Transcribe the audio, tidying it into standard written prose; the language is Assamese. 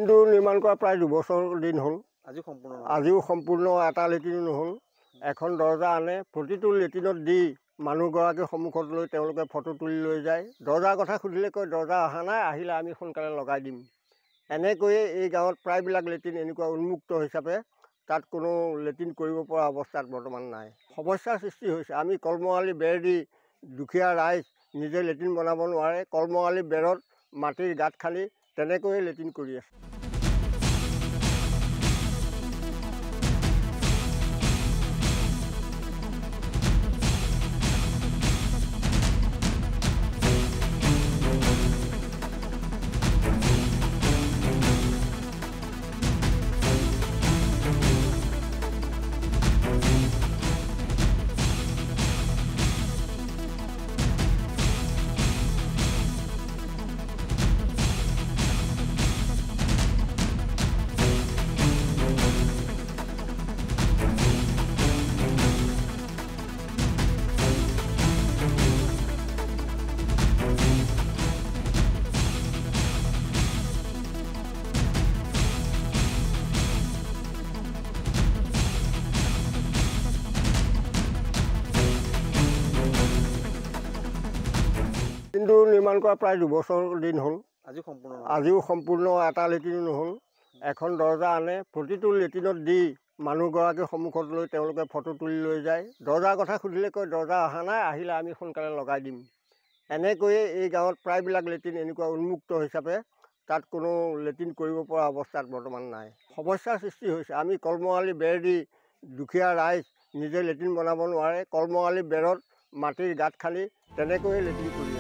লেট্ৰিনটো নিৰ্মাণ কৰা প্ৰায় 2 বছৰ দিন হ'ল। আজিও সম্পূৰ্ণ এটা লেট্ৰিনো নহ'ল। এখন দৰ্জা আনে, প্ৰতিটো লেট্ৰিনত দি মানুহগৰাকীৰ সন্মুখত লৈ তেওঁলোকে ফটো তুলি লৈ যায়। দৰ্জাৰ কথা সুধিলে কয় দৰ্জা অহা নাই, আহিলে আমি সোনকালে লগাই দিম। এনেকৈয়ে এই গাঁৱত প্ৰায়বিলাক লেট্ৰিন এনেকুৱা উন্মুক্ত হিচাপে তাত কোনো লেট্ৰিন কৰিব পৰা অৱস্থাত বৰ্তমান নাই। সমস্যাৰ সৃষ্টি হৈছে। আমি কলমঙালী বেৰ দি দুখীয়া ৰাইজ নিজে লেট্ৰিন বনাব নোৱাৰে, কলমঙালী বেৰত মাটিৰ গাঁত খান্দি তেনেকৈয়ে লেট্ৰিন কৰি আছে। লেট্ৰিনটো নিৰ্মাণ কৰা প্ৰায় 2 বছৰ দিন হ'ল। আজিও সম্পূৰ্ণ এটা লেট্ৰিনো নহ'ল। এখন দৰ্জা আনে, প্ৰতিটো লেট্ৰিনত দি মানুহগৰাকীৰ সন্মুখত লৈ তেওঁলোকে ফটো তুলি লৈ যায়। দৰ্জাৰ কথা সুধিলে কয় দৰ্জা অহা নাই, আহিলে আমি সোনকালে লগাই দিম। এনেকৈয়ে এই গাঁৱত প্ৰায়বিলাক লেট্ৰিন এনেকুৱা উন্মুক্ত হিচাপে তাত কোনো লেট্ৰিন কৰিব পৰা অৱস্থাত বৰ্তমান নাই। সমস্যাৰ সৃষ্টি হৈছে। আমি কলমঙালী বেৰ দি দুখীয়া ৰাইজ নিজে লেট্ৰিন বনাব নোৱাৰে, কলমঙালী বেৰত মাটিৰ গাঁত খান্দি তেনেকৈয়ে লেট্ৰিন কৰি